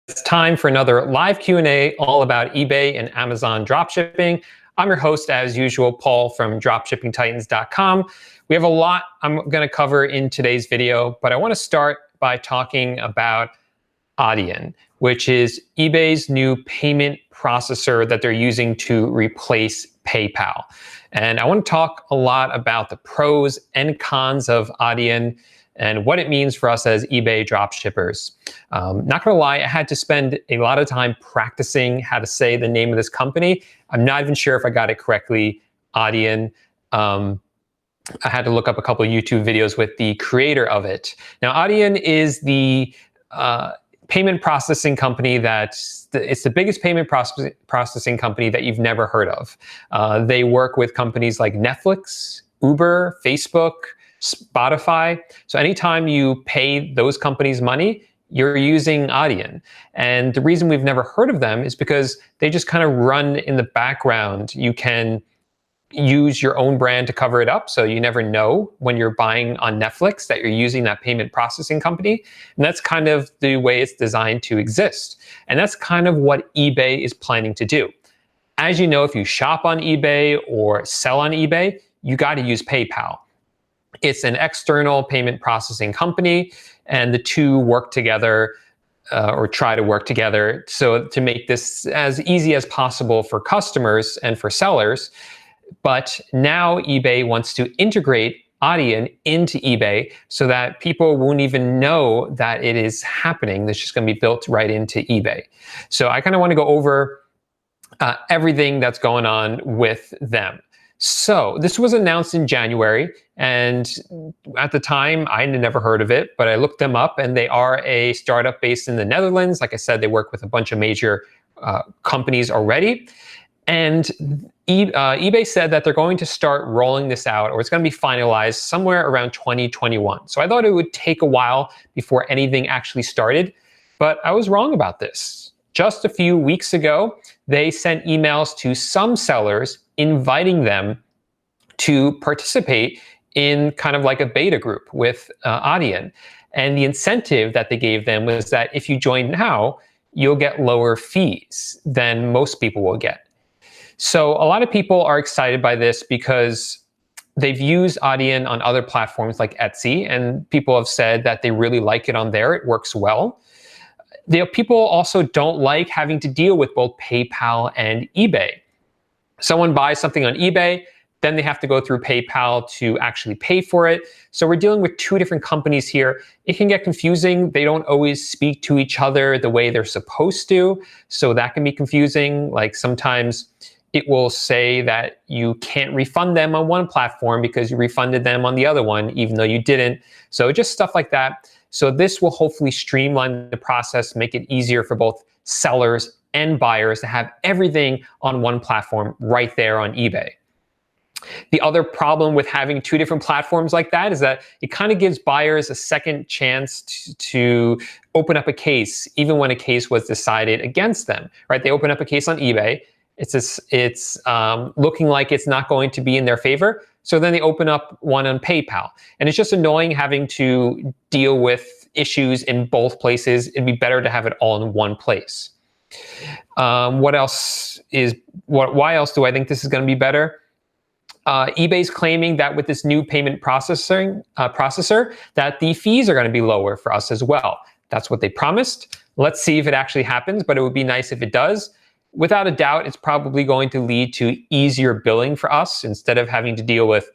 It's time for another live Q&A all about eBay and Amazon dropshipping. I'm your host, as usual, Paul from dropshippingtitans.com. We have a lot I'm going to cover in today's video, but I want to start by talking about Adyen, which is eBay's new payment processor that they're using to replace PayPal. And I want to talk a lot about the pros and cons of Adyen and what it means for us as eBay dropshippers. Not gonna lie, I had to spend a lot of time practicing how to say the name of this company. I'm not even sure if I got it correctly, Adyen. I had to look up a couple of YouTube videos with the creator of it. Now, Adyen is the payment processing company it's the biggest payment processing company that you've never heard of. They work with companies like Netflix, Uber, Facebook, Spotify. So anytime you pay those companies money, you're using Adyen. And the reason we've never heard of them is because they just kind of run in the background. You can use your own brand to cover it up, so you never know when you're buying on Netflix that you're using that payment processing company. And that's kind of the way it's designed to exist. And that's kind of what eBay is planning to do. As you know, if you shop on eBay or sell on eBay, you got to use PayPal. It's an external payment processing company, and the two work together or try to work together so to make this as easy as possible for customers and for sellers. But now eBay wants to integrate Adyen into eBay so that people won't even know that it is happening. It's just going to be built right into eBay. So I kind of want to go over everything that's going on with them. So this was announced in January, and at the time I had never heard of it, but I looked them up, and they are a startup based in the Netherlands. Like I said, they work with a bunch of major companies already. And eBay said that they're going to start rolling this out, or it's going to be finalized somewhere around 2021. So I thought it would take a while before anything actually started, but I was wrong about this. Just a few weeks ago, they sent emails to some sellers inviting them to participate in kind of like a beta group with Adyen. And the incentive that they gave them was that if you join now, you'll get lower fees than most people will get. So a lot of people are excited by this because they've used Adyen on other platforms like Etsy, and people have said that they really like it on there. It works well. People also don't like having to deal with both PayPal and eBay. Someone buys something on eBay, then they have to go through PayPal to actually pay for it. So we're dealing with two different companies here. It can get confusing. They don't always speak to each other the way they're supposed to. So that can be confusing. Like sometimes it will say that you can't refund them on one platform because you refunded them on the other one, even though you didn't. So just stuff like that. So this will hopefully streamline the process, make it easier for both sellers and buyers to have everything on one platform right there on eBay. The other problem with having two different platforms like that is that it kind of gives buyers a second chance to open up a case, even when a case was decided against them, right? They open up a case on eBay. It's looking like it's not going to be in their favor. So then they open up one on PayPal. And it's just annoying having to deal with issues in both places. It'd be better to have it all in one place. Why else do I think this is going to be better? eBay's claiming that with this new payment processor, that the fees are going to be lower for us as well. That's what they promised. Let's see if it actually happens, but it would be nice if it does. Without a doubt, it's probably going to lead to easier billing for us. Instead of having to deal with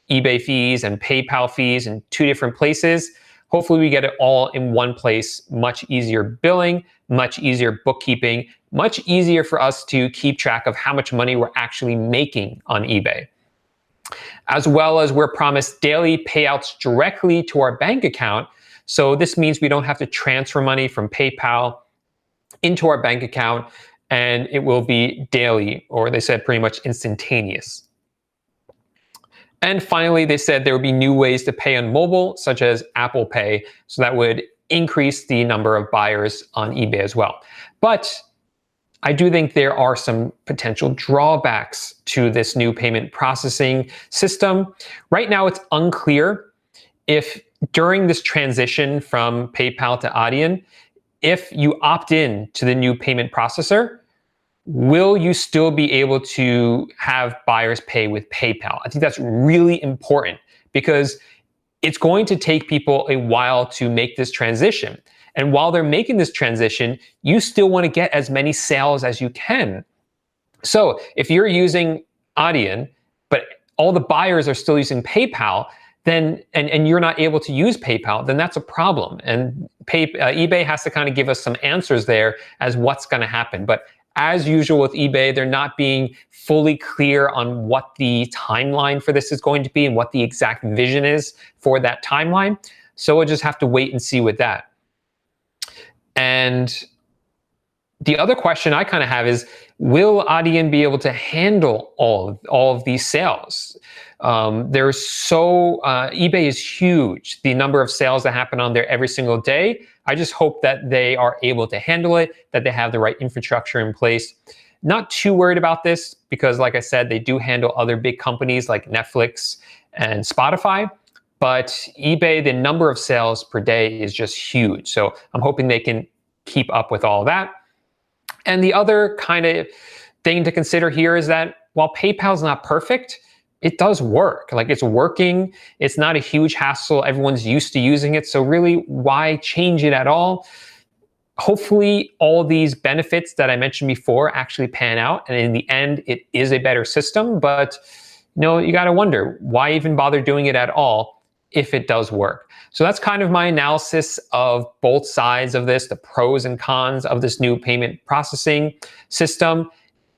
eBay fees and PayPal fees in two different places, hopefully we get it all in one place. Much easier billing, much easier bookkeeping, much easier for us to keep track of how much money we're actually making on eBay. As well as we're promised daily payouts directly to our bank account. So this means we don't have to transfer money from PayPal into our bank account, and it will be daily, or they said pretty much instantaneous. And finally, they said there would be new ways to pay on mobile, such as Apple Pay. So that would increase the number of buyers on eBay as well. But I do think there are some potential drawbacks to this new payment processing system. Right now, it's unclear if during this transition from PayPal to Adyen, if you opt in to the new payment processor, will you still be able to have buyers pay with PayPal? I think that's really important because it's going to take people a while to make this transition. And while they're making this transition, you still want to get as many sales as you can. So if you're using Adyen, but all the buyers are still using PayPal, then and you're not able to use PayPal, then that's a problem. And eBay has to kind of give us some answers there as what's going to happen. But as usual with eBay, they're not being fully clear on what the timeline for this is going to be and what the exact vision is for that timeline. So we'll just have to wait and see with that. And the other question I kind of have is, will Adyen be able to handle all of these sales? eBay is huge. The number of sales that happen on there every single day. I just hope that they are able to handle it, that they have the right infrastructure in place. Not too worried about this because, like I said, they do handle other big companies like Netflix and Spotify. But eBay, the number of sales per day is just huge. So I'm hoping they can keep up with all that. And the other kind of thing to consider here is that while PayPal's not perfect, it does work. Like, it's working. It's not a huge hassle. Everyone's used to using it. So really, why change it at all? Hopefully all these benefits that I mentioned before actually pan out. And in the end, it is a better system. But you got to wonder, why even bother doing it at all if it does work? So that's kind of my analysis of both sides of this, the pros and cons of this new payment processing system.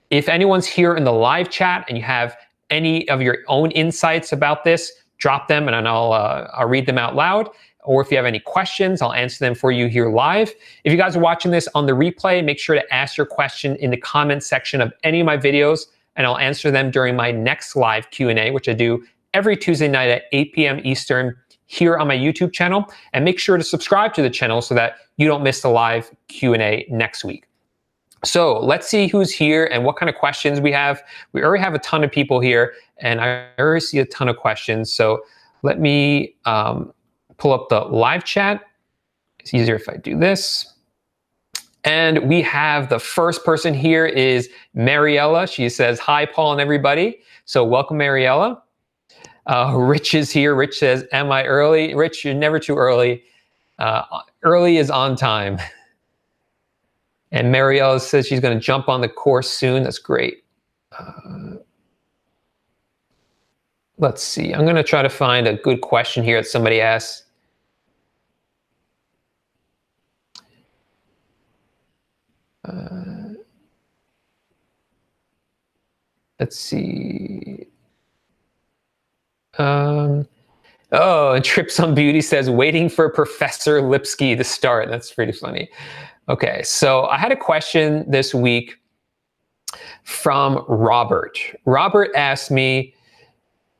If anyone's here in the live chat and you have any of your own insights about this, drop them and I'll read them out loud. Or if you have any questions, I'll answer them for you here live. If you guys are watching this on the replay, make sure to ask your question in the comment section of any of my videos, and I'll answer them during my next live Q&A, which I do every Tuesday night at 8 p.m. Eastern here on my YouTube channel. And make sure to subscribe to the channel so that you don't miss the live Q&A next week. So let's see who's here and what kind of questions we have. We already have a ton of people here, and I already see a ton of questions. So let me pull up the live chat. It's easier if I do this. And we have the first person here is Mariella. She says, "Hi, Paul and everybody." So welcome, Mariella. Rich is here. Rich says, "Am I early?" Rich, you're never too early. Early is on time. And Mariella says she's going to jump on the course soon. That's great. Let's see. I'm going to try to find a good question here that somebody asked. Let's see. And Trips on Beauty says, "Waiting for Professor Lipsky to start." That's pretty funny. Okay, so I had a question this week from Robert. Robert asked me,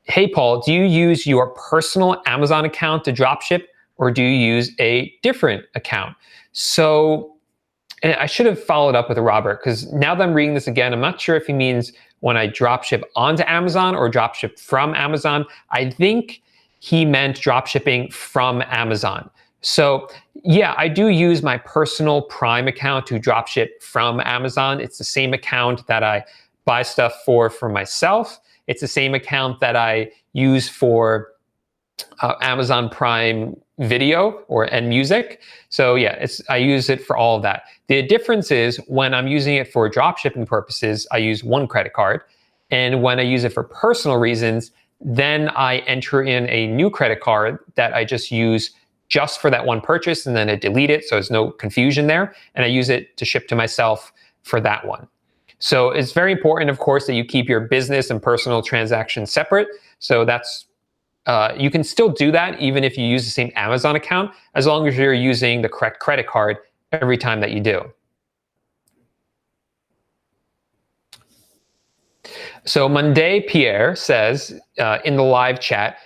"Hey, Paul, do you use your personal Amazon account to dropship, or do you use a different account?" So, and I should have followed up with Robert, because now that I'm reading this again, I'm not sure if he means when I dropship onto Amazon or dropship from Amazon. I think he meant dropshipping from Amazon. So yeah, I do use my personal Prime account to dropship from Amazon. It's the same account that I buy stuff for myself. It's the same account that I use for Amazon Prime Video and music. So yeah, I use it for all of that. The difference is when I'm using it for dropshipping purposes, I use one credit card. And when I use it for personal reasons, then I enter in a new credit card that I just use just for that one purchase, and then I delete it so there's no confusion there. And I use it to ship to myself for that one. So it's very important, of course, that you keep your business and personal transactions separate. So that's you can still do that even if you use the same Amazon account, as long as you're using the correct credit card every time that you do. So Monday Pierre says in the live chat,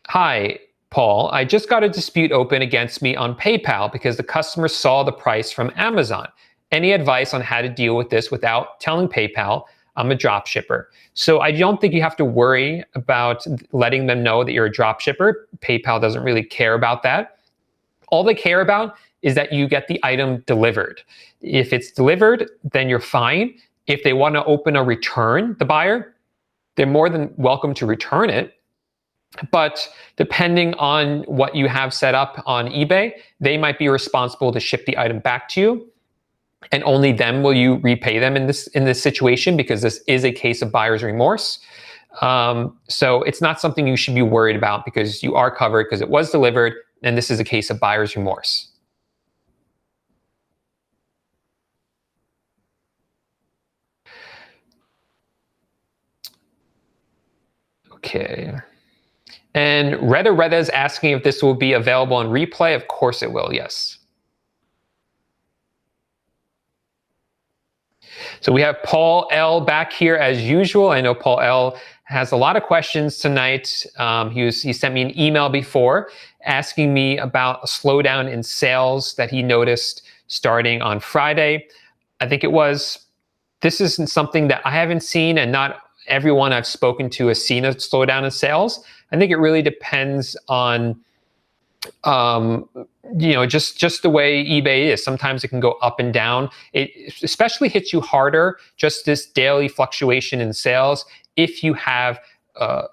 "Hi, Paul, I just got a dispute open against me on PayPal because the customer saw the price from Amazon. Any advice on how to deal with this without telling PayPal I'm a drop shipper?" So I don't think you have to worry about letting them know that you're a drop shipper. PayPal doesn't really care about that. All they care about is that you get the item delivered. If it's delivered, then you're fine. If they want to open a return, the buyer, they're more than welcome to return it. But depending on what you have set up on eBay, they might be responsible to ship the item back to you. And only then will you repay them in this situation, because this is a case of buyer's remorse. So it's not something you should be worried about, because you are covered because it was delivered, and this is a case of buyer's remorse. Okay. And Reda is asking if this will be available on replay. Of course it will, yes. So we have Paul L back here as usual. I know Paul L has a lot of questions tonight. He sent me an email before asking me about a slowdown in sales that he noticed starting on Friday. I think it was, this isn't something that I haven't seen, and not everyone I've spoken to has seen a slowdown in sales. I think it really depends on just the way eBay is. Sometimes it can go up and down. It especially hits you harder, just this daily fluctuation in sales, if you have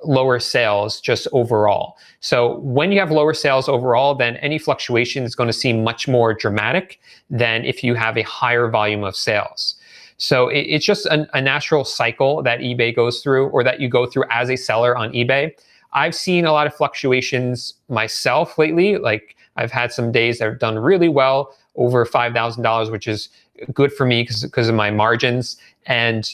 lower sales just overall. So when you have lower sales overall, then any fluctuation is going to seem much more dramatic than if you have a higher volume of sales. So it's just a natural cycle that eBay goes through, or that you go through as a seller on eBay. I've seen a lot of fluctuations myself lately. Like, I've had some days that have done really well, over $5,000, which is good for me because of my margins, and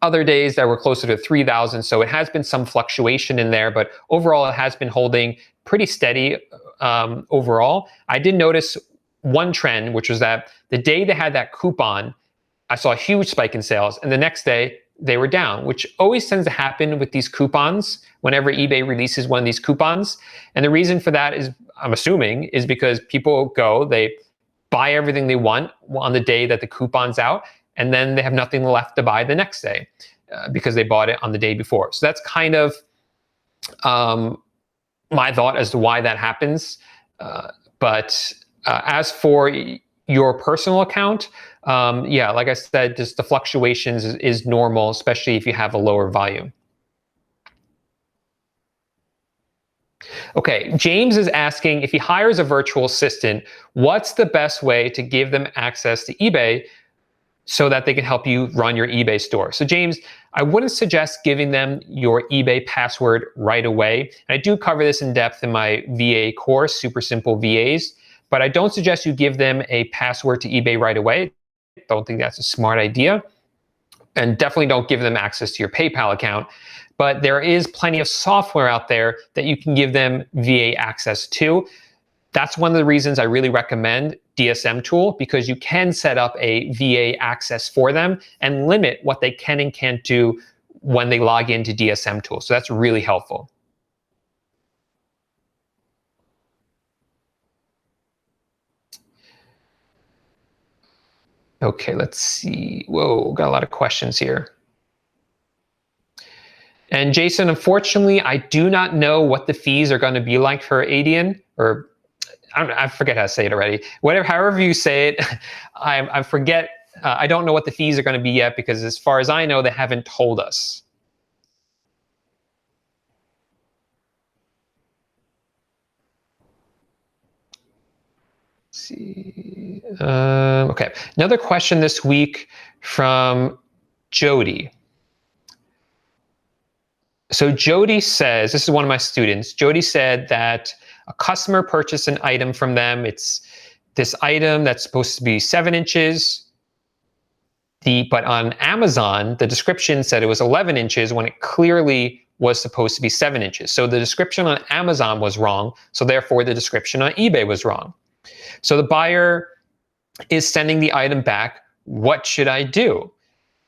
other days that were closer to 3,000. So it has been some fluctuation in there, but overall it has been holding pretty steady overall. I did notice one trend, which was that the day they had that coupon, I saw a huge spike in sales, and the next day they were down, which always tends to happen with these coupons whenever eBay releases one of these coupons. And the reason for that is, I'm assuming, is because people go, they buy everything they want on the day that the coupon's out, and then they have nothing left to buy the next day because they bought it on the day before. So that's kind of my thought as to why that happens. But as for your personal account, yeah, like I said, just the fluctuations is normal, especially if you have a lower volume. Okay, James is asking, if he hires a virtual assistant, what's the best way to give them access to eBay so that they can help you run your eBay store? So James, I wouldn't suggest giving them your eBay password right away. And I do cover this in depth in my VA course, Super Simple VAs, but I don't suggest you give them a password to eBay right away. Don't think that's a smart idea. And definitely don't give them access to your PayPal account. But there is plenty of software out there that you can give them VA access to. That's one of the reasons I really recommend Dsm Tool, because you can set up a VA access for them and limit what they can and can't do when they log into Dsm Tool. So that's really helpful. Okay, let's see. Whoa, got a lot of questions here. And Jason, unfortunately, I do not know what the fees are going to be like for Adyen, or I forget how to say it already. However you say it, I forget. I don't know what the fees are going to be yet, because as far as I know, they haven't told us. Let's see. Okay, another question this week from Jody. So Jody says, this is one of my students, Jody said that a customer purchased an item from them. It's this item that's supposed to be 7 inches. But on Amazon, the description said it was 11 inches when it clearly was supposed to be 7 inches. So the description on Amazon was wrong. So therefore the description on eBay was wrong. So the buyer is sending the item back. What should I do?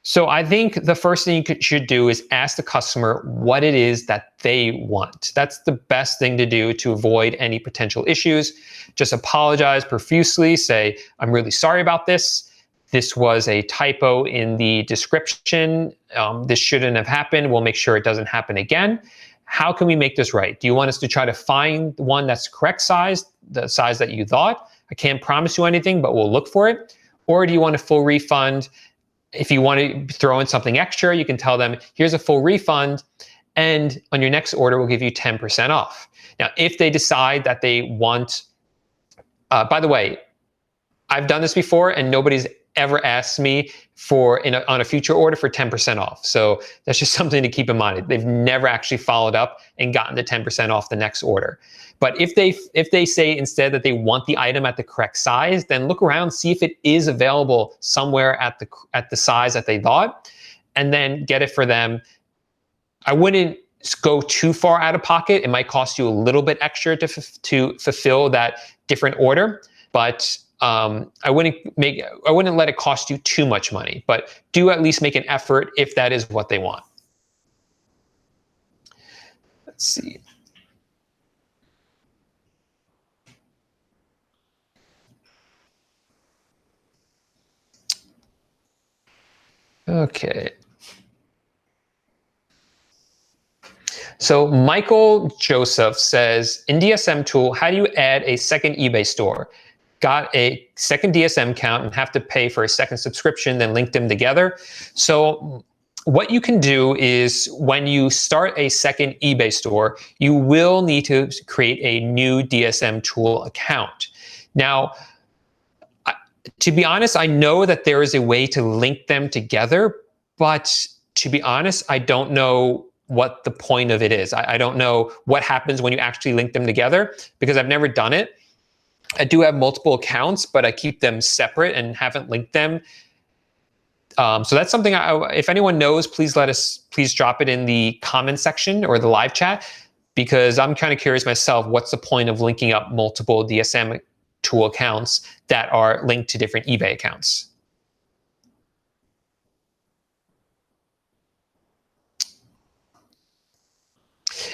So I think the first thing you should do is ask the customer what it is that they want. That's the best thing to do to avoid any potential issues. Just apologize profusely. Say, I'm really sorry about this. This was a typo in the description. This shouldn't have happened. We'll make sure it doesn't happen again. How can we make this right? Do you want us to try to find the one that's correct size, the size that you thought? I can't promise you anything, but we'll look for it? Or do you want a full refund? If you want to throw in something extra, you can tell them, here's a full refund, and on your next order, we'll give you 10% off. Now, if they decide that they want, by the way, I've done this before and nobody's ever asked me on a future order for 10% off. So that's just something to keep in mind. They've never actually followed up and gotten the 10% off the next order. But if they say instead that they want the item at the correct size, then look around, see if it is available somewhere at the size that they bought, and then get it for them. I wouldn't go too far out of pocket. It might cost you a little bit extra to fulfill that different order, but I wouldn't let it cost you too much money, but do at least make an effort if that is what they want. Let's see. Okay. So Michael Joseph says, in Dsm Tool, how do you add a second eBay store? Got a second DSM account and have to pay for a second subscription, then link them together. So what you can do is when you start a second eBay store, you will need to create a new Dsm Tool account. Now, to be honest, I know that there is a way to link them together, but to be honest, I don't know what the point of it is. I don't know what happens when you actually link them together because I've never done it. I do have multiple accounts, but I keep them separate and haven't linked them. So that's something if anyone knows, please drop it in the comment section or the live chat, because I'm kind of curious myself, what's the point of linking up multiple DSM Tool accounts that are linked to different eBay accounts?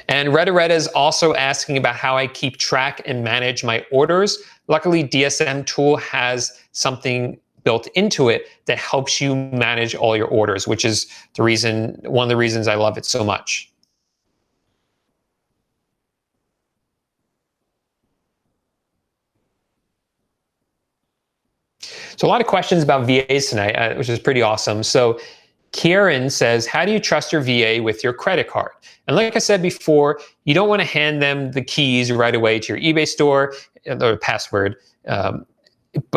And Reda is also asking about how I keep track and manage my orders. Luckily, Dsm Tool has something built into it that helps you manage all your orders, which is one of the reasons I love it so much. So a lot of questions about VAs tonight, which is pretty awesome. So Kieran says, how do you trust your VA with your credit card? And like I said before, you don't want to hand them the keys right away to your eBay store or password. And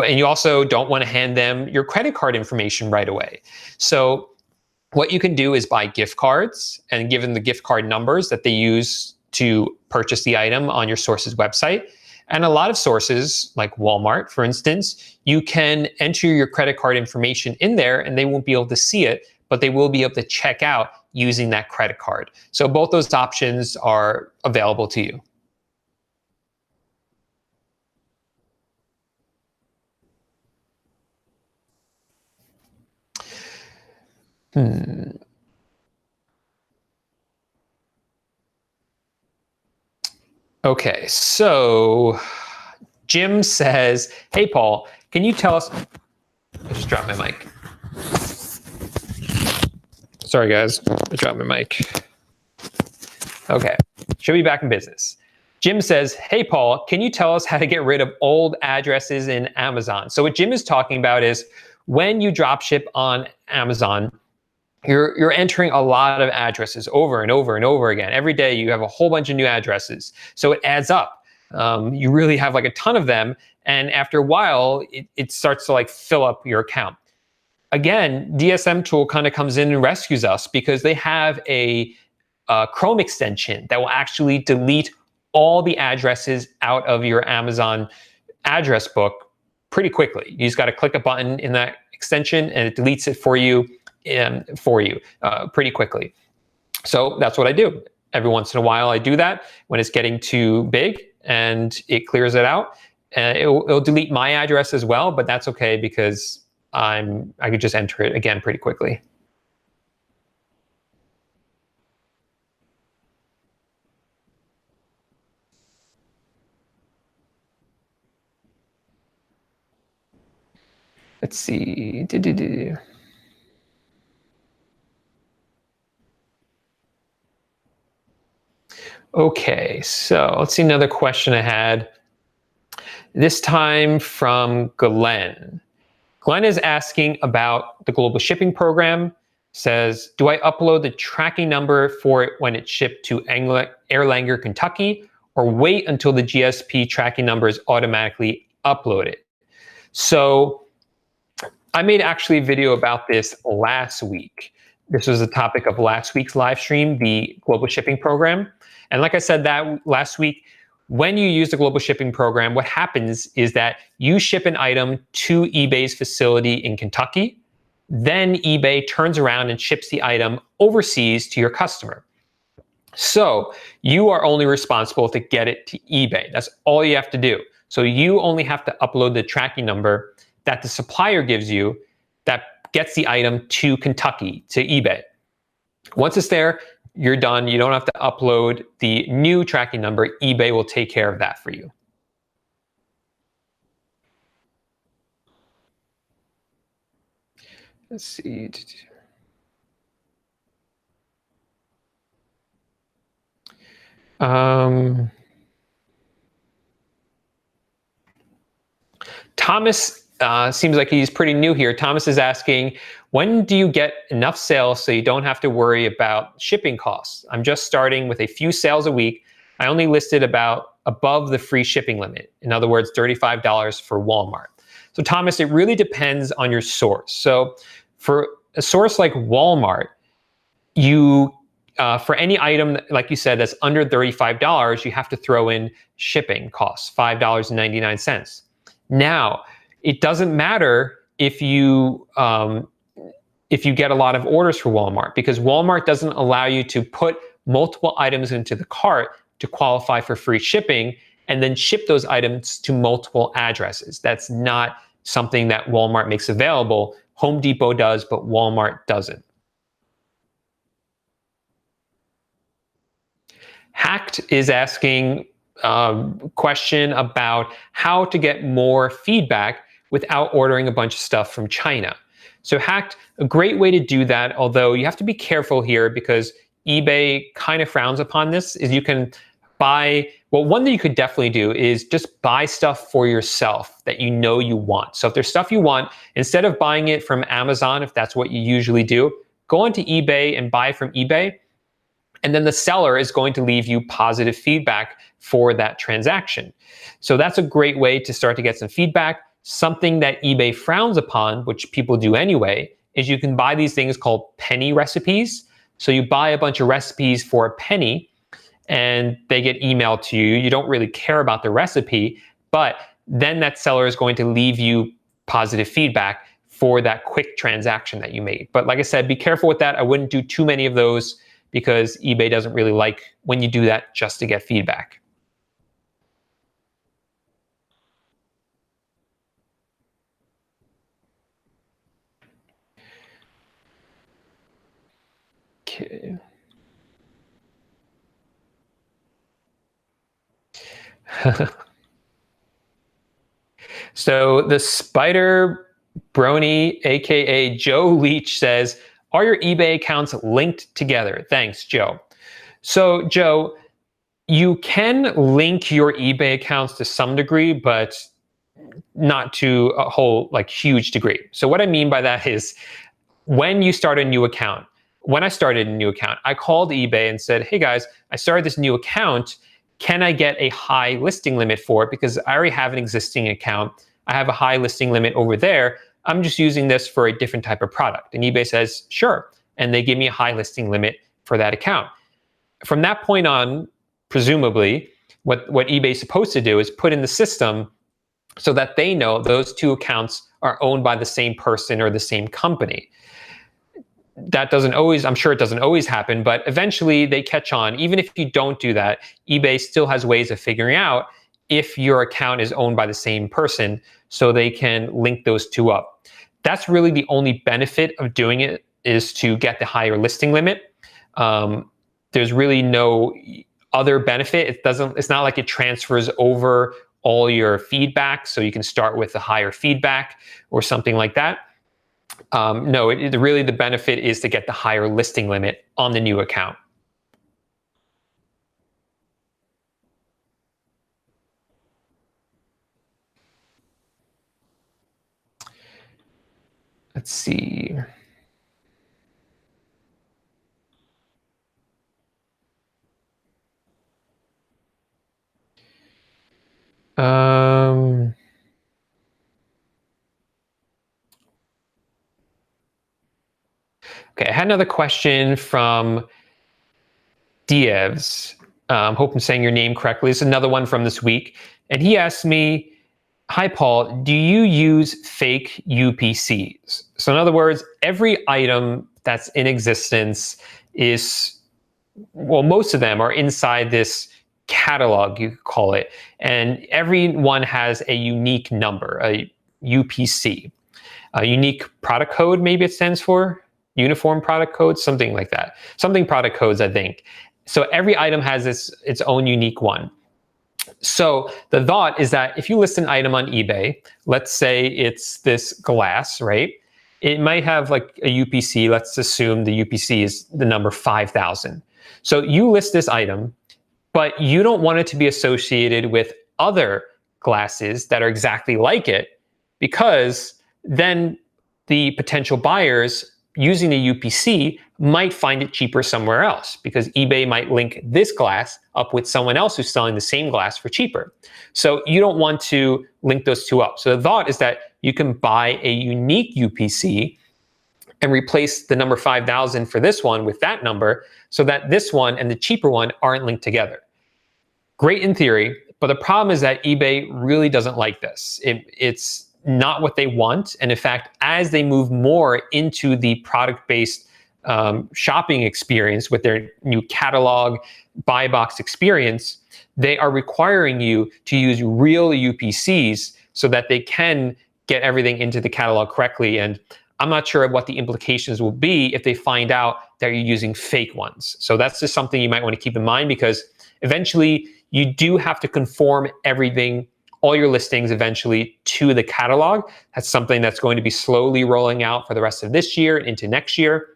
you also don't want to hand them your credit card information right away. So what you can do is buy gift cards and give them the gift card numbers that they use to purchase the item on your source's website. And a lot of sources, like Walmart, for instance, you can enter your credit card information in there and they won't be able to see it, but they will be able to check out using that credit card. So both those options are available to you. Okay, so Jim says, hey, Paul, can you tell us, I just dropped my mic. Sorry, guys, I dropped my mic. Okay, should be back in business. Jim says, hey, Paul, can you tell us how to get rid of old addresses in Amazon? So what Jim is talking about is when you dropship on Amazon, you're entering a lot of addresses over and over and over again. Every day you have a whole bunch of new addresses. So it adds up. You really have like a ton of them. And after a while, it starts to like fill up your account. Again, Dsm Tool kind of comes in and rescues us because they have a Chrome extension that will actually delete all the addresses out of your Amazon address book pretty quickly. You just got to click a button in that extension and it deletes it for you pretty quickly. So that's what I do. Every once in a while I do that when it's getting too big and it clears it out. And it'll delete my address as well, but that's okay because I could just enter it again pretty quickly. Let's see. Okay, so let's see another question I had. This time from Glenn. Glenn is asking about the global shipping program. Says, do I upload the tracking number for it when it's shipped to Erlanger, Kentucky, or wait until the GSP tracking number is automatically uploaded? So I made actually a video about this last week. This was the topic of last week's live stream, the global shipping program. And like I said that last week, when you use the global shipping program, what happens is that you ship an item to eBay's facility in Kentucky. Then eBay turns around and ships the item overseas to your customer. So you are only responsible to get it to eBay. That's all you have to do. So you only have to upload the tracking number that the supplier gives you that gets the item to Kentucky, to eBay. Once it's there, you're done. You don't have to upload the new tracking number. eBay will take care of that for you. Let's see. Thomas seems like he's pretty new here. Thomas is asking, when do you get enough sales so you don't have to worry about shipping costs? I'm just starting with a few sales a week. I only listed about above the free shipping limit. In other words, $35 for Walmart. So Thomas, it really depends on your source. So for a source like Walmart, you for any item, like you said, that's under $35, you have to throw in shipping costs, $5.99. Now, it doesn't matter if you get a lot of orders for Walmart, because Walmart doesn't allow you to put multiple items into the cart to qualify for free shipping and then ship those items to multiple addresses. That's not something that Walmart makes available. Home Depot does, but Walmart doesn't. Hacked is asking a question about how to get more feedback without ordering a bunch of stuff from China. So Hacked, a great way to do that, although you have to be careful here because eBay kind of frowns upon this, is you can buy, well, one that you could definitely do is just buy stuff for yourself that you know you want. So if there's stuff you want, instead of buying it from Amazon, if that's what you usually do, go onto eBay and buy from eBay. And then the seller is going to leave you positive feedback for that transaction. So that's a great way to start to get some feedback. Something that eBay frowns upon, which people do anyway, is you can buy these things called penny recipes. So you buy a bunch of recipes for a penny and they get emailed to you. You don't really care about the recipe, but then that seller is going to leave you positive feedback for that quick transaction that you made. But like I said, be careful with that. I wouldn't do too many of those because eBay doesn't really like when you do that just to get feedback. Okay. So the Spider Brony, aka Joe Leach, says, are your eBay accounts linked together? Thanks, Joe. So Joe, you can link your eBay accounts to some degree, but not to a whole huge degree. So what I mean by that is when you start a new account, when I started a new account, I called eBay and said, hey guys, I started this new account. Can I get a high listing limit for it? Because I already have an existing account. I have a high listing limit over there. I'm just using this for a different type of product. And eBay says, sure. And they give me a high listing limit for that account. From that point on, presumably, what eBay's supposed to do is put in the system so that they know those two accounts are owned by the same person or the same company. That doesn't always, I'm sure it doesn't always happen, but eventually they catch on. Even if you don't do that, eBay still has ways of figuring out if your account is owned by the same person so they can link those two up. That's really the only benefit of doing it, is to get the higher listing limit. There's really no other benefit. It's not like it transfers over all your feedback, so you can start with the higher feedback or something like that. No, really the benefit is to get the higher listing limit on the new account. Let's see. Okay, I had another question from Dievs. Hope I'm saying your name correctly. It's another one from this week. And he asked me, hi, Paul, do you use fake UPCs? So in other words, every item that's in existence is, well, most of them are inside this catalog, you could call it. And every one has a unique number, a UPC, a unique product code, maybe it stands for. Uniform product code, something like that. Something product codes, I think. So every item has its own unique one. So the thought is that if you list an item on eBay, let's say it's this glass, right? It might have like a UPC. Let's assume the UPC is the number 5,000. So you list this item, but you don't want it to be associated with other glasses that are exactly like it, because then the potential buyers using the UPC might find it cheaper somewhere else, because eBay might link this glass up with someone else who's selling the same glass for cheaper. So you don't want to link those two up. So the thought is that you can buy a unique UPC and replace the number 5,000 for this one with that number, so that this one and the cheaper one aren't linked together. Great in theory, but the problem is that eBay really doesn't like this. It's not what they want. And in fact, as they move more into the product-based shopping experience with their new catalog buy box experience, they are requiring you to use real UPCs so that they can get everything into the catalog correctly. And I'm not sure what the implications will be if they find out that you're using fake ones. So that's just something you might want to keep in mind, because eventually you do have to conform everything, all your listings eventually, to the catalog. That's something that's going to be slowly rolling out for the rest of this year and into next year.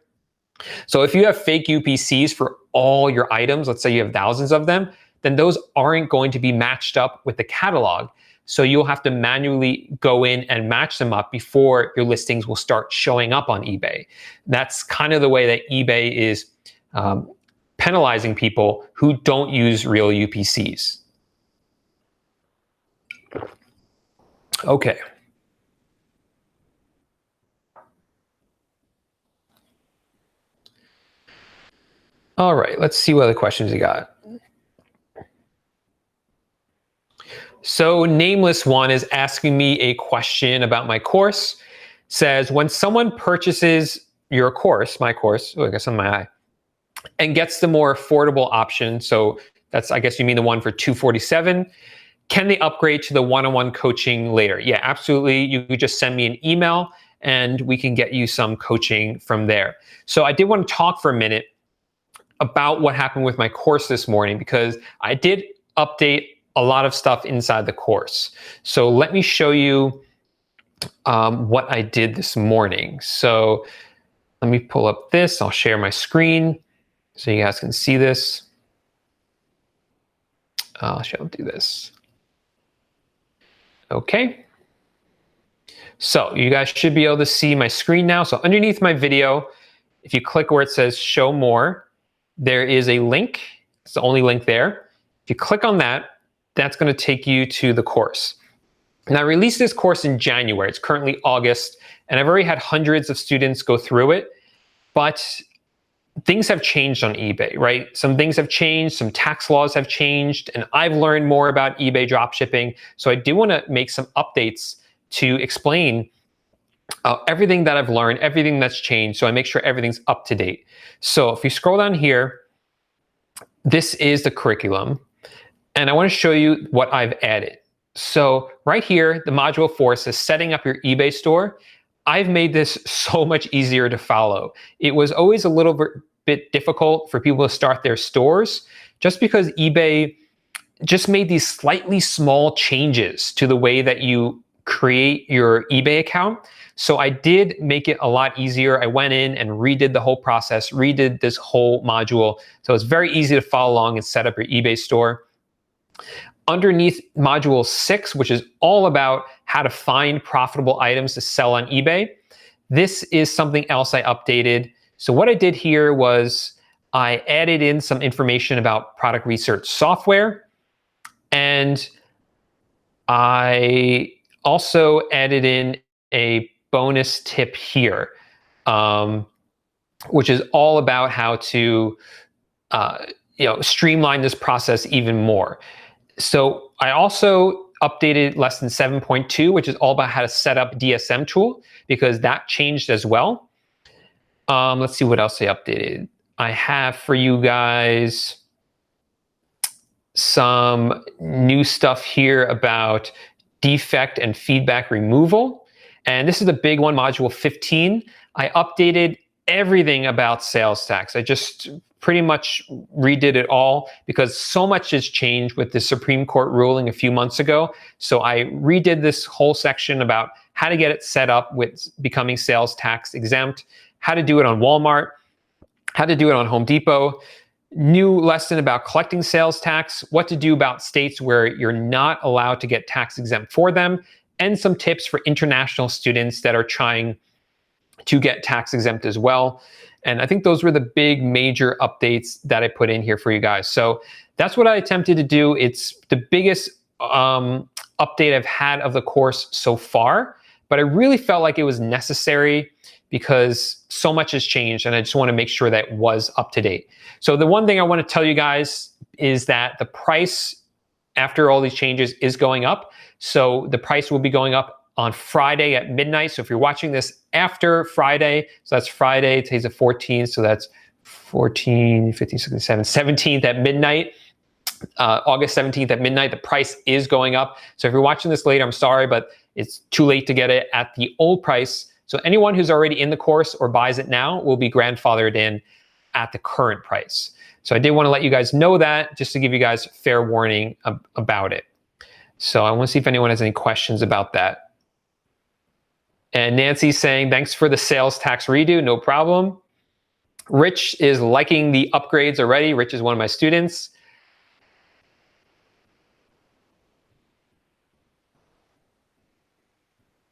So if you have fake UPCs for all your items, let's say you have thousands of them, then those aren't going to be matched up with the catalog. So you'll have to manually go in and match them up before your listings will start showing up on eBay. That's kind of the way that eBay is penalizing people who don't use real UPCs. Okay. All right, let's see what other questions we got. So Nameless One is asking me a question about my course. Says, when someone purchases your course, my course, oh, I guess on my eye, and gets the more affordable option, so that's, I guess you mean the one for $247, can they upgrade to the one-on-one coaching later? Yeah, absolutely. You could just send me an email and we can get you some coaching from there. So I did want to talk for a minute about what happened with my course this morning, because I did update a lot of stuff inside the course. So let me show you what I did this morning. So let me pull up this. I'll share my screen so you guys can see this. I'll do this. Okay. So you guys should be able to see my screen now. So underneath my video, if you click where it says show more, there is a link. It's the only link there. If you click on that, that's going to take you to the course. And I released this course in January. It's currently August, and I've already had hundreds of students go through it. But things have changed on eBay, right? Some things have changed, some tax laws have changed, and I've learned more about eBay dropshipping. So I do want to make some updates to explain everything that I've learned, everything that's changed, so I make sure everything's up to date. So if you scroll down here, this is the curriculum, and I want to show you what I've added. So right here, the module 4 says setting up your eBay store. I've made this so much easier to follow. It was always a little bit difficult for people to start their stores, just because eBay just made these slightly small changes to the way that you create your eBay account. So I did make it a lot easier. I went in and redid the whole process, redid this whole module. So it's very easy to follow along and set up your eBay store. Underneath module 6, which is all about how to find profitable items to sell on eBay, this is something else I updated. So what I did here was I added in some information about product research software, and I also added in a bonus tip here, which is all about how to streamline this process even more. So I also updated lesson 7.2, which is all about how to set up Dsm Tool, because that changed as well. Let's see what else I updated. I have for you guys some new stuff here about defect and feedback removal. And this is the big one, module 15. I updated everything about sales tax. I just pretty much redid it all because so much has changed with the Supreme Court ruling a few months ago. So I redid this whole section about how to get it set up with becoming sales tax exempt, how to do it on Walmart, how to do it on Home Depot, new lesson about collecting sales tax, what to do about states where you're not allowed to get tax exempt for them, and some tips for international students that are trying to get tax exempt as well. And I think those were the big major updates that I put in here for you guys. So that's what I attempted to do. It's the biggest update I've had of the course so far, but I really felt like it was necessary because so much has changed and I just want to make sure that it was up to date. So the one thing I want to tell you guys is that the price after all these changes is going up. So the price will be going up on Friday at midnight. So if you're watching this after Friday, so that's Friday, today's the 14th, so that's 14, 15, 16, 17th at midnight, August 17th at midnight, the price is going up. So if you're watching this later, I'm sorry, but it's too late to get it at the old price. So anyone who's already in the course or buys it now will be grandfathered in at the current price. So I did want to let you guys know that, just to give you guys fair warning about it. So I want to see if anyone has any questions about that. And Nancy's saying, thanks for the sales tax redo, no problem. Rich is liking the upgrades already. Rich is one of my students.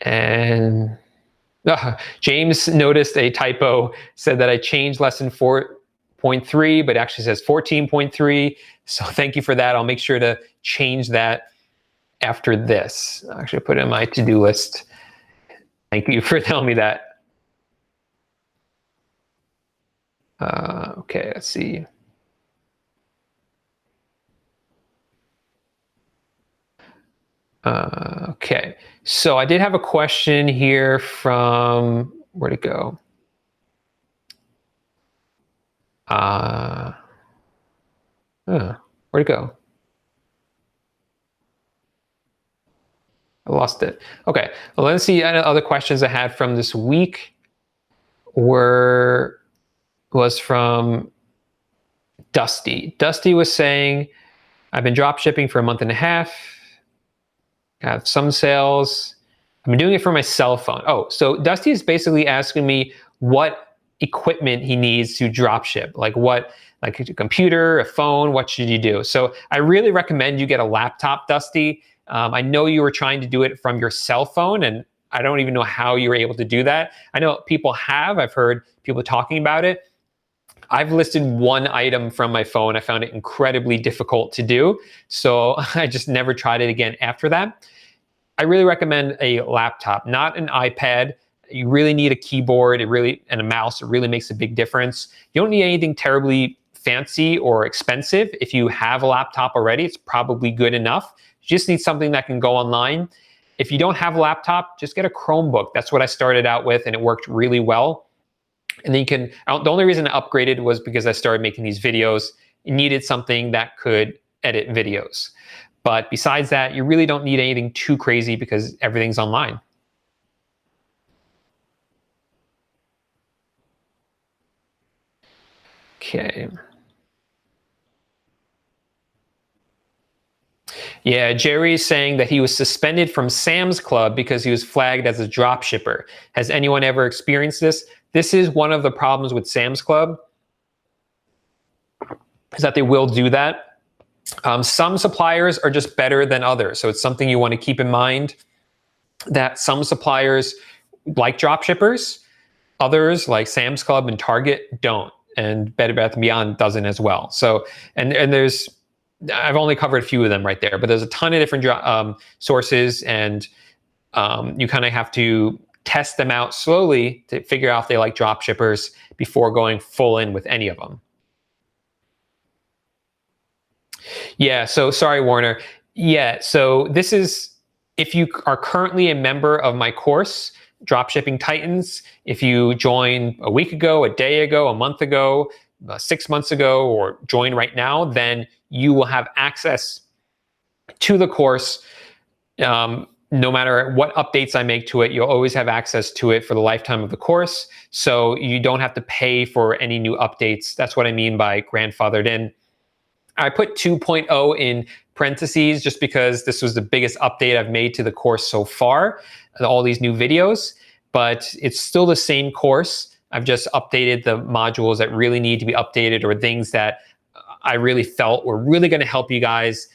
And James noticed a typo, said that I changed lesson 4.3, but it actually says 14.3. So thank you for that. I'll make sure to change that after this. I'll actually put it in my to-do list. Thank you for telling me that. Okay, let's see. Okay, so I did have a question here from, where'd it go? Where'd it go? I lost it. Okay, well, let's see. Other questions I had from this week was from Dusty. Dusty was saying, I've been drop shipping for a month and a half. I have some sales. I've been doing it from my cell phone. Oh, so Dusty is basically asking me what equipment he needs to drop ship. Like a computer, a phone, what should you do? So I really recommend you get a laptop, Dusty. I know you were trying to do it from your cell phone, and I don't even know how you were able to do that. I know people have. I've heard people talking about it. I've listed one item from my phone. I found it incredibly difficult to do, so I just never tried it again after that. I really recommend a laptop, not an iPad. You really need a keyboard and a mouse. It really makes a big difference. You don't need anything terribly fancy or expensive. If you have a laptop already, it's probably good enough. You just need something that can go online. If you don't have a laptop, just get a Chromebook. That's what I started out with, and it worked really well. And then you can, the only reason I upgraded was because I started making these videos. It needed something that could edit videos. But besides that, you really don't need anything too crazy because everything's online. Okay. Yeah, Jerry's saying that he was suspended from Sam's Club because he was flagged as a drop shipper. Has anyone ever experienced this? This is one of the problems with Sam's Club, is that they will do that. Some suppliers are just better than others. So it's something you want to keep in mind, that some suppliers like drop shippers. Others like Sam's Club and Target don't, and Bed Bath & Beyond doesn't as well. So, and there's, I've only covered a few of them right there, but there's a ton of different sources, and you kind of have to test them out slowly to figure out if they like drop shippers before going full in with any of them. Yeah, so sorry, Warner. Yeah, so this is, if you are currently a member of my course, Dropshipping Titans, if you joined a week ago, a day ago, a month ago, 6 months ago, or join right now, then you will have access to the course. No matter what updates I make to it, you'll always have access to it for the lifetime of the course. So you don't have to pay for any new updates. That's what I mean by grandfathered in. I put 2.0 in parentheses just because this was the biggest update I've made to the course so far, all these new videos, but it's still the same course. I've just updated the modules that really need to be updated, or things that I really felt were really going to help you guys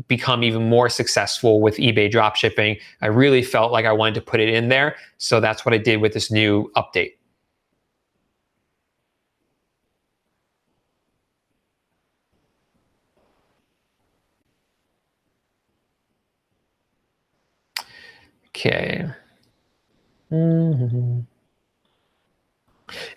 become even more successful with eBay dropshipping. I really felt like I wanted to put it in there. So that's what I did with this new update. Okay. And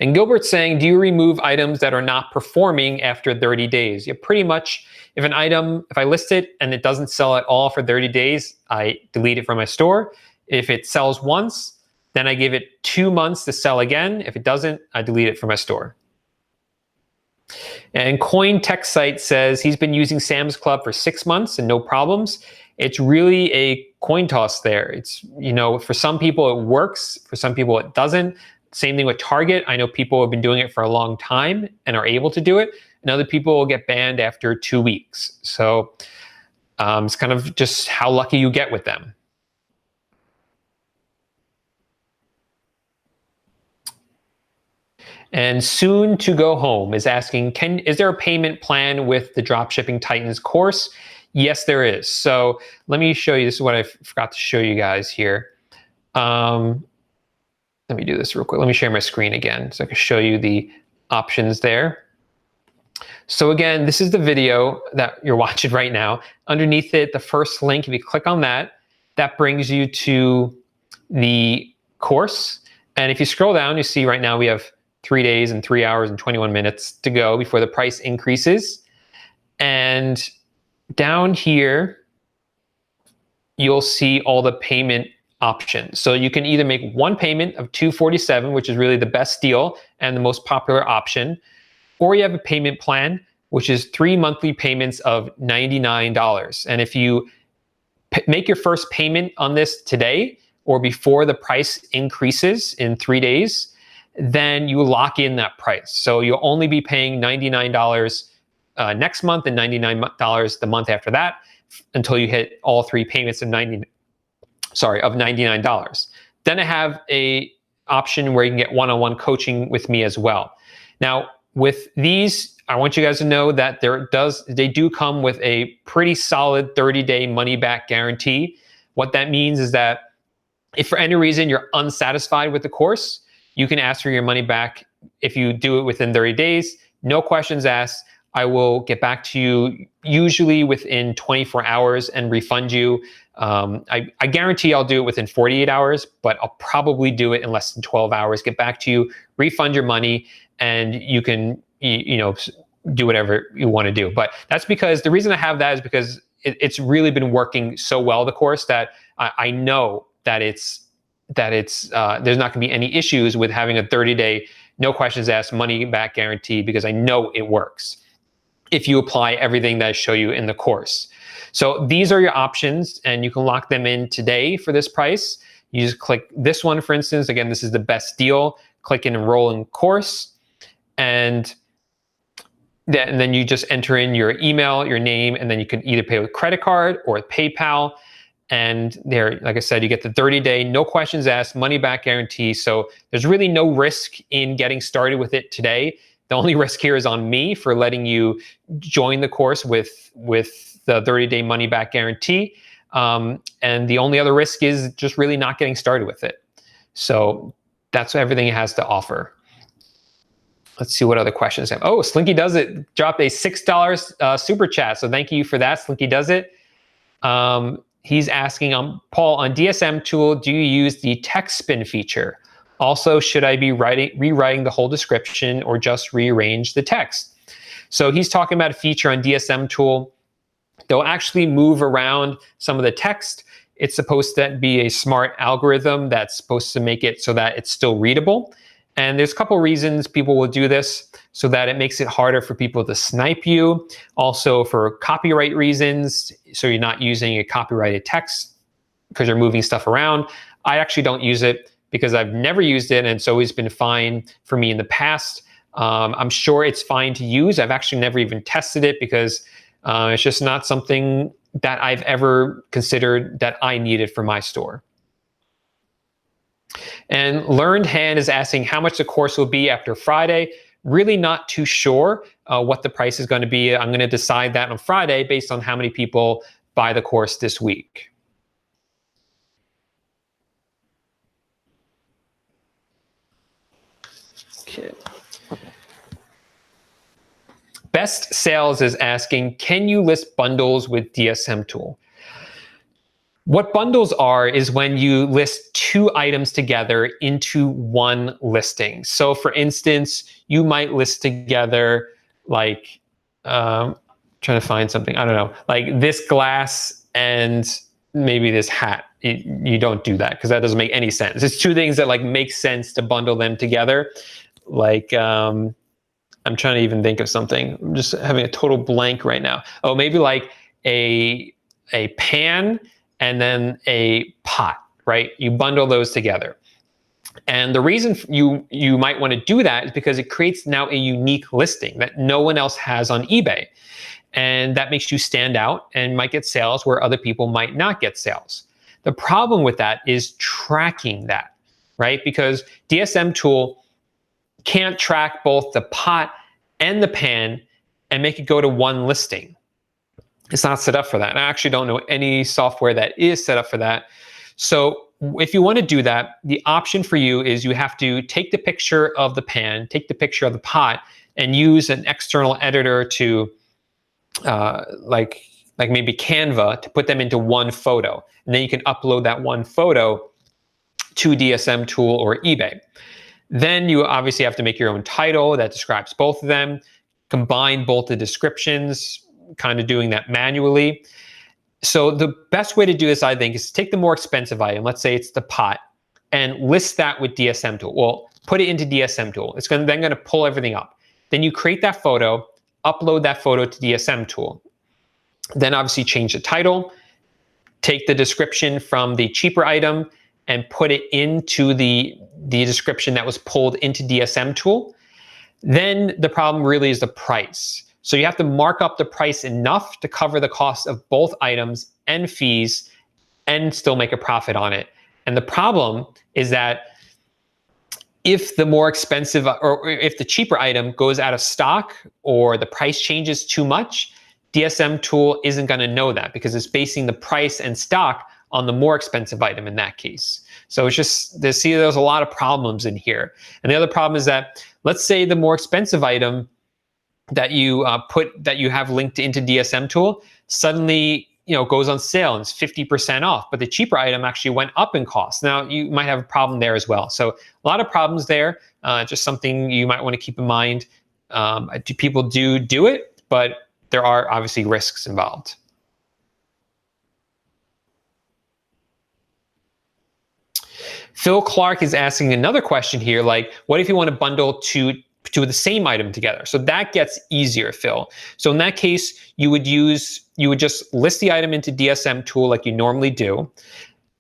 Gilbert's saying, do you remove items that are not performing after 30 days? Yeah, pretty much. If an item, if I list it and it doesn't sell at all for 30 days, I delete it from my store. If it sells once, then I give it 2 months to sell again. If it doesn't, I delete it from my store. And Coin Tech Site says he's been using Sam's Club for 6 months and no problems. It's really a coin toss there. It's, you know, for some people it works, for some people it doesn't. Same thing with Target. I know people have been doing it for a long time and are able to do it, and other people will get banned after 2 weeks. So it's kind of just how lucky you get with them. And Soon to Go Home is asking, is there a payment plan with the Dropshipping Titans course? Yes, there is. So let me show you. This is what I forgot to show you guys here. Let me do this real quick. Let me share my screen again so I can show you the options there. So again, this is the video that you're watching right now. Underneath it, the first link, if you click on that, that brings you to the course. And if you scroll down, you see right now we have 3 days and 3 hours and 21 minutes to go before the price increases. And down here, you'll see all the payment options. So you can either make one payment of $247, which is really the best deal and the most popular option, or you have a payment plan, which is 3 monthly payments of $99. And if you make your first payment on this today or before the price increases in 3 days, then you lock in that price. So you'll only be paying $99 next month and $99 the month after that until you hit all 3 payments of $99. Then I have a option where you can get one-on-one coaching with me as well. Now, with these, I want you guys to know that they do come with a pretty solid 30-day money-back guarantee. What that means is that if for any reason you're unsatisfied with the course, you can ask for your money back. If you do it within 30 days, no questions asked. I will get back to you usually within 24 hours and refund you. I guarantee I'll do it within 48 hours, but I'll probably do it in less than 12 hours, get back to you, refund your money, and you can, do whatever you want to do. But that's because the reason I have that is because it's really been working so well, the course, that I know that there's not going to be any issues with having a 30-day, no questions asked, money back guarantee, because I know it works if you apply everything that I show you in the course. So these are your options, and you can lock them in today for this price. You just click this one, for instance. Again, this is the best deal. Click enroll in course, and then you just enter in your email, your name, and then you can either pay with credit card or with PayPal. And there, like I said, you get the 30-day, no questions asked, money back guarantee. So there's really no risk in getting started with it today. The only risk here is on me for letting you join the course with the 30-day money back guarantee. And the only other risk is just really not getting started with it. So that's everything it has to offer. Let's see what other questions have. Oh, Slinky Does It dropped a $6 super chat. So thank you for that, Slinky Does It. He's asking, Paul, on Dsm Tool, do you use the text spin feature? Also, should I be rewriting the whole description or just rearrange the text? So he's talking about a feature on Dsm Tool. They'll actually move around some of the text. It's supposed to be a smart algorithm that's supposed to make it so that it's still readable. And there's a couple reasons people will do this, so that it makes it harder for people to snipe you. Also for copyright reasons, so you're not using a copyrighted text because you're moving stuff around. I actually don't use it because I've never used it, and it's always been fine for me in the past. I'm sure it's fine to use. I've actually never even tested it because it's just not something that I've ever considered that I needed for my store. And Learned Hand is asking how much the course will be after Friday. Really not too sure what the price is going to be. I'm going to decide that on Friday based on how many people buy the course this week. Okay. Best Sales is asking, can you list bundles with Dsm Tool? What bundles are is when you list two items together into one listing. So for instance, you might list together like, trying to find something, I don't know, like this glass and maybe this hat. You don't do that because that doesn't make any sense. It's two things that like make sense to bundle them together. Like, I'm trying to even think of something. I'm just having a total blank right now. Oh, maybe like a pan and then a pot, right? You bundle those together. And the reason you might want to do that is because it creates now a unique listing that no one else has on eBay. And that makes you stand out and might get sales where other people might not get sales. The problem with that is tracking that, right? Because Dsm Tool can't track both the pot and the pan and make it go to one listing. It's not set up for that. And I actually don't know any software that is set up for that. So if you want to do that, the option for you is you have to take the picture of the pan, take the picture of the pot, and use an external editor to like maybe Canva to put them into one photo. And then you can upload that one photo to Dsm Tool or eBay. Then you obviously have to make your own title that describes both of them, combine both the descriptions, kind of doing that manually. So the best way to do this, I think, is to take the more expensive item, let's say it's the pot, and list that with Dsm Tool. Well, put it into Dsm Tool. It's then going to pull everything up. Then you create that photo, upload that photo to Dsm Tool. Then obviously change the title, take the description from the cheaper item, and put it into the description that was pulled into Dsm Tool. Then the problem really is the price. So you have to mark up the price enough to cover the cost of both items and fees and still make a profit on it. And the problem is that if the more expensive or if the cheaper item goes out of stock or the price changes too much, Dsm Tool isn't going to know that because it's basing the price and stock on the more expensive item in that case. So it's just, there's a lot of problems in here. And the other problem is that, let's say the more expensive item that you have linked into Dsm Tool suddenly goes on sale and it's 50% off, but the cheaper item actually went up in cost. Now you might have a problem there as well. So a lot of problems there. Just something you might want to keep in mind. People do it, but there are obviously risks involved. Phil Clark is asking another question here, like, what if you want to bundle two the same item together? So that gets easier, Phil. So in that case, you would just list the item into Dsm Tool like you normally do,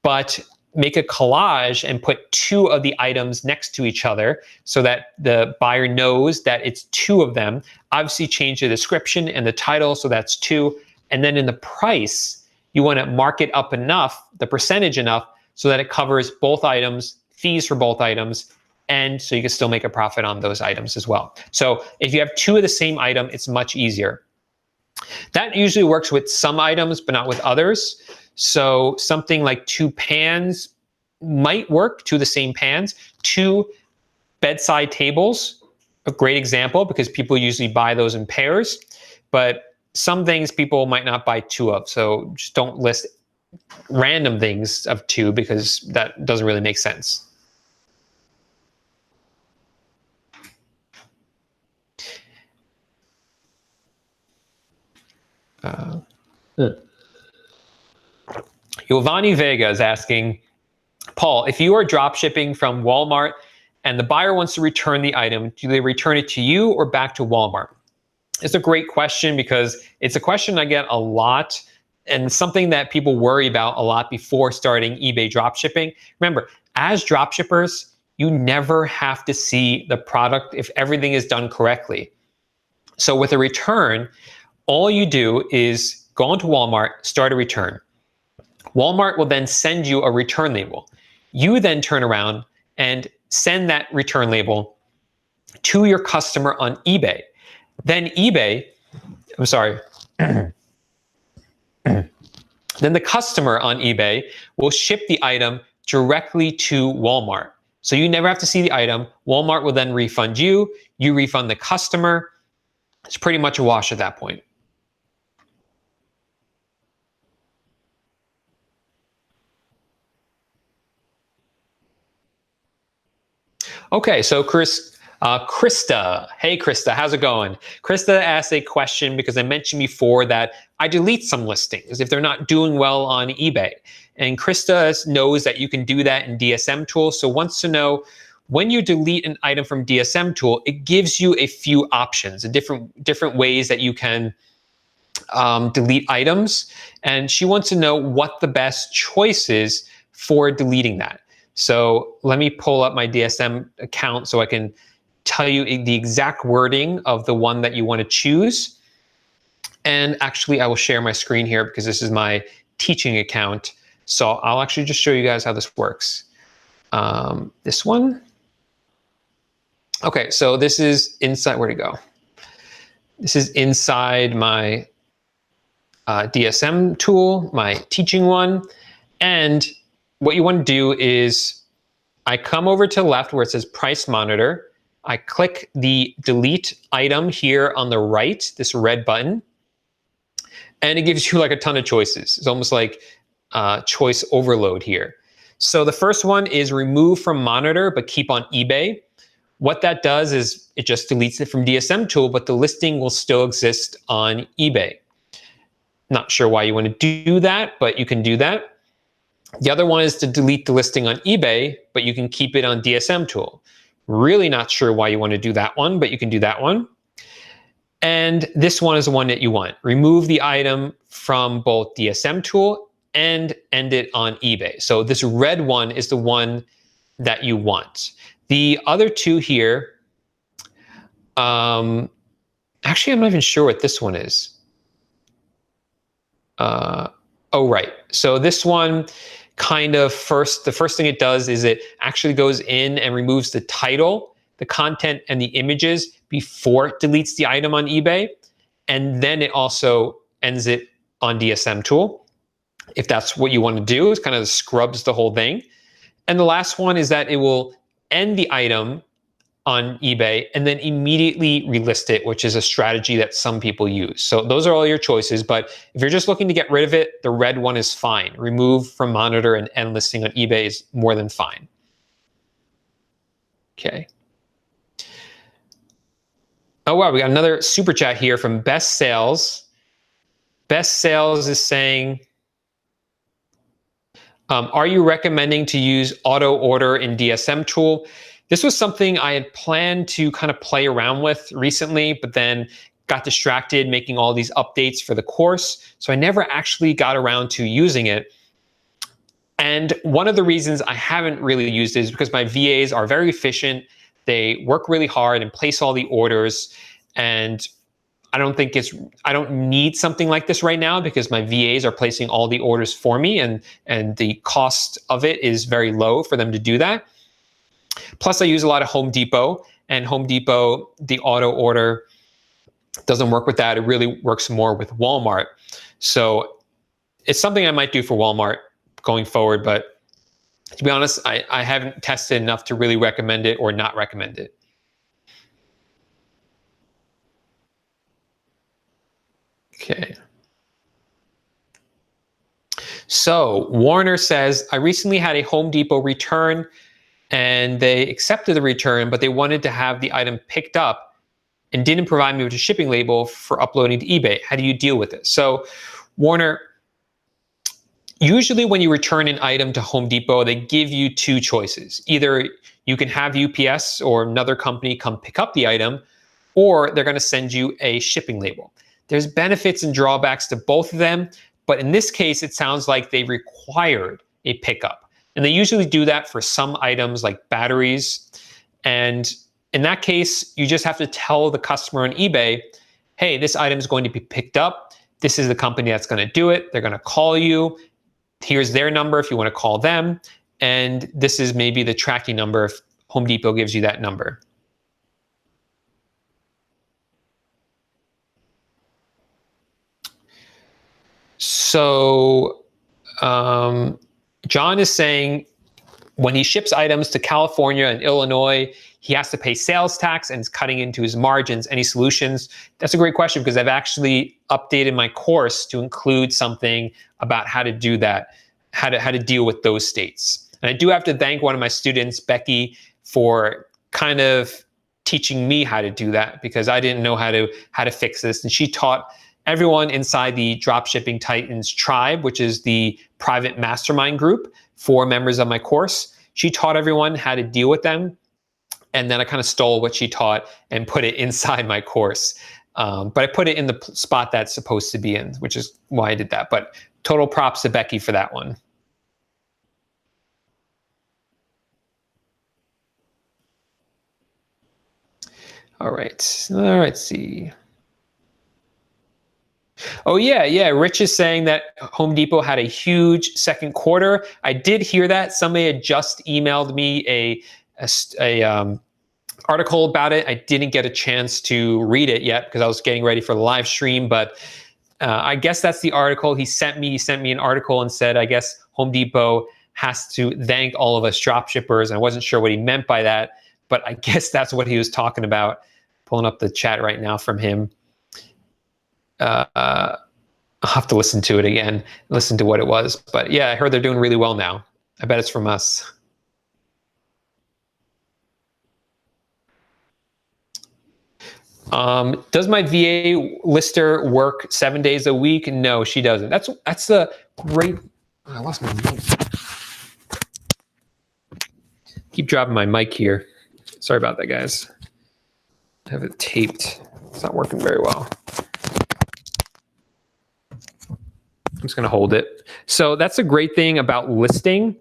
but make a collage and put two of the items next to each other so that the buyer knows that it's two of them. Obviously change the description and the title, so that's two. And then in the price, you want to mark it up enough, the percentage enough, so that it covers both items, fees for both items, and so you can still make a profit on those items as well. So if you have two of the same item, it's much easier. That usually works with some items, but not with others. So something like two pans might work, two of the same pans, two bedside tables, a great example because people usually buy those in pairs, but some things people might not buy two of. So just don't list random things of two because that doesn't really make sense. Giovanni Vega is asking, Paul, if you are drop shipping from Walmart and the buyer wants to return the item, do they return it to you or back to Walmart? It's a great question because it's a question I get a lot and something that people worry about a lot before starting eBay dropshipping. Remember, as dropshippers, you never have to see the product if everything is done correctly. So with a return, all you do is go into Walmart, start a return. Walmart will then send you a return label. You then turn around and send that return label to your customer on eBay. Then then the customer on eBay will ship the item directly to Walmart. So you never have to see the item. Walmart will then refund you, you refund the customer. It's pretty much a wash at that point. Okay, so Krista. Hey, Krista, how's it going? Krista asked a question because I mentioned before that I delete some listings if they're not doing well on eBay. And Krista knows that you can do that in Dsm Tool, so wants to know, when you delete an item from Dsm Tool, it gives you a few options, different ways that you can delete items. And she wants to know what the best choice is for deleting that. So let me pull up my Dsm account so I can tell you the exact wording of the one that you want to choose. And actually, I will share my screen here because this is my teaching account. So I'll actually just show you guys how this works. This one. Okay, so this is inside, where'd it go? This is inside my Dsm tool, my teaching one. And what you want to do is I come over to the left where it says price monitor. I click the delete item here on the right, this red button, and it gives you like a ton of choices. It's almost like choice overload here. So the first one is remove from monitor, but keep on eBay. What that does is it just deletes it from Dsm Tool, but the listing will still exist on eBay. Not sure why you want to do that, but you can do that. The other one is to delete the listing on eBay, but you can keep it on Dsm Tool. Really not sure why you want to do that one, but you can do that one. And this one is the one that you want. Remove the item from both Dsm Tool and end it on eBay. So this red one is the one that you want. The other two here, actually, I'm not even sure what this one is. Oh, right. So this one kind of the first thing it does is it actually goes in and removes the title, the content, and the images before it deletes the item on eBay. And then it also ends it on Dsm Tool. If that's what you want to do, it kind of scrubs the whole thing. And the last one is that it will end the item on eBay and then immediately relist it, which is a strategy that some people use. So those are all your choices, but if you're just looking to get rid of it, the red one is fine. Remove from monitor and end listing on eBay is more than fine. Okay. Oh wow, we got another super chat here from Best Sales. Best Sales is saying, are you recommending to use auto order in Dsm Tool? This was something I had planned to kind of play around with recently, but then got distracted making all these updates for the course. So I never actually got around to using it. And one of the reasons I haven't really used it is because my VAs are very efficient. They work really hard and place all the orders. And I don't need something like this right now because my VAs are placing all the orders for me and the cost of it is very low for them to do that. Plus, I use a lot of Home Depot, and Home Depot, the auto order doesn't work with that. It really works more with Walmart. So it's something I might do for Walmart going forward, but To be honest, I haven't tested enough to really recommend it or not recommend it. Okay. So Warner says, I recently had a Home Depot return and they accepted the return, but they wanted to have the item picked up and didn't provide me with a shipping label for uploading to eBay. How do you deal with it? So Warner, usually when you return an item to Home Depot, they give you two choices. Either you can have UPS or another company come pick up the item, or they're going to send you a shipping label. There's benefits and drawbacks to both of them, but in this case, it sounds like they required a pickup. And they usually do that for some items like batteries. And in that case, you just have to tell the customer on eBay, hey, this item is going to be picked up. This is the company that's going to do it. They're going to call you. Here's their number if you want to call them. And this is maybe the tracking number if Home Depot gives you that number. So John is saying when he ships items to California and Illinois, he has to pay sales tax and it's cutting into his margins. Any solutions? That's a great question because I've actually updated my course to include something about how to do that, how to deal with those states. And I do have to thank one of my students, Becky, for kind of teaching me how to do that because I didn't know how to fix this. And she taught everyone inside the Dropshipping Titans tribe, which is the private mastermind group for members of my course. She taught everyone how to deal with them. And then I kind of stole what she taught and put it inside my course. But I put it in the spot that's supposed to be in, which is why I did that. But total props to Becky for that one. All right, let's see. Oh yeah. Rich is saying that Home Depot had a huge second quarter. I did hear that. Somebody had just emailed me a article about it. I didn't get a chance to read it yet because I was getting ready for the live stream, but I guess that's the article he sent me. He sent me an article and said, I guess Home Depot has to thank all of us dropshippers. I wasn't sure what he meant by that, but I guess that's what he was talking about. Pulling up the chat right now from him. I'll have to listen to it again, listen to what it was. But yeah, I heard they're doing really well now. I bet it's from us. Does my VA lister work 7 days a week? No, she doesn't. That's the great. Oh, I lost my mic. Keep dropping my mic here. Sorry about that, guys. I have it taped. It's not working very well. I'm just going to hold it. So that's a great thing about listing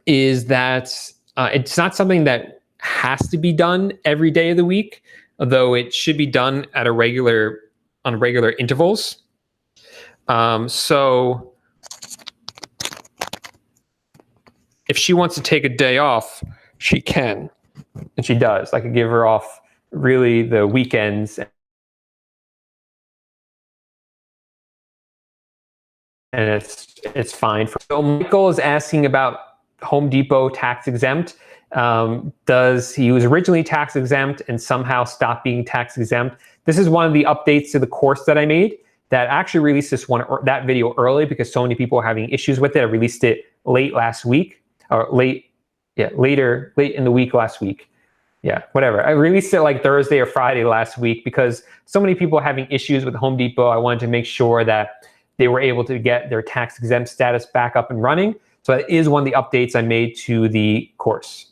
is that it's not something that has to be done every day of the week, although it should be done at on regular intervals. So if she wants to take a day off, she can, and she does. I could give her off really the weekends. And it's fine. So Michael is asking about Home Depot tax exempt. He was originally tax exempt and somehow stopped being tax exempt. This is one of the updates to the course that I made that actually released that video early because so many people were having issues with it. I released it late last week or late in the week last week. Yeah, whatever. I released it like Thursday or Friday last week because so many people were having issues with Home Depot. I wanted to make sure that they were able to get their tax exempt status back up and running. So that is one of the updates I made to the course.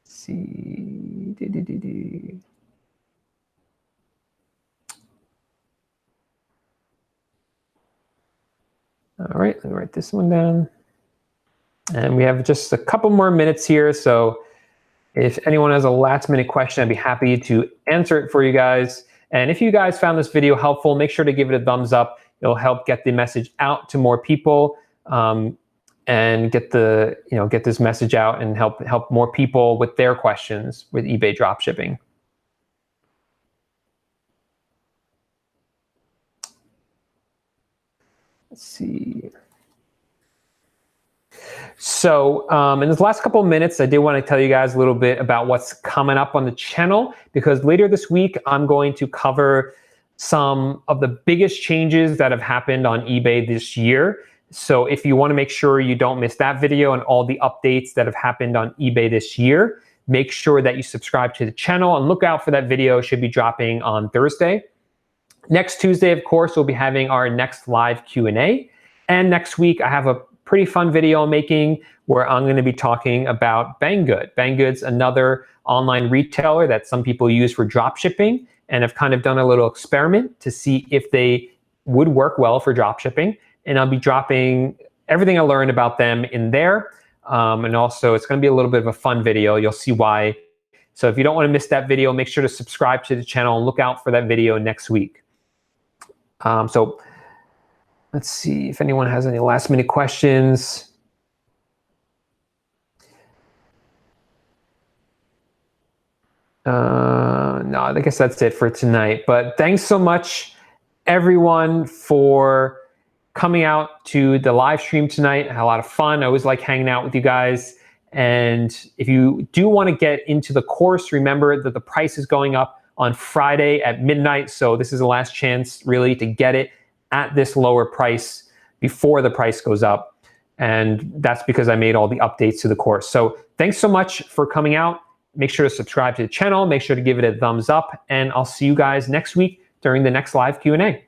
Let's see. All right, let me write this one down. And we have just a couple more minutes here. So if anyone has a last minute question, I'd be happy to answer it for you guys. And if you guys found this video helpful, make sure to give it a thumbs up. It'll help get the message out to more people and get this message out and help more people with their questions with eBay dropshipping. Let's see. So in the last couple of minutes, I did want to tell you guys a little bit about what's coming up on the channel, because later this week, I'm going to cover some of the biggest changes that have happened on eBay this year. So if you want to make sure you don't miss that video and all the updates that have happened on eBay this year, make sure that you subscribe to the channel and look out for that video. It should be dropping on Thursday. Next Tuesday, of course, we'll be having our next live Q&A. And next week, I have a pretty fun video I'm making where I'm going to be talking about Banggood. Banggood's another online retailer that some people use for drop shipping, and I've kind of done a little experiment to see if they would work well for drop shipping. And I'll be dropping everything I learned about them in there. And also, it's going to be a little bit of a fun video. You'll see why. So if you don't want to miss that video, make sure to subscribe to the channel and look out for that video next week. So let's see if anyone has any last minute questions. No, I guess that's it for tonight. But thanks so much, everyone, for coming out to the live stream tonight. I had a lot of fun. I always like hanging out with you guys. And if you do want to get into the course, remember that the price is going up on Friday at midnight. So this is the last chance really to get it at this lower price before the price goes up. And that's because I made all the updates to the course. So thanks so much for coming out. Make sure to subscribe to the channel. Make sure to give it a thumbs up. And I'll see you guys next week during the next live Q&A.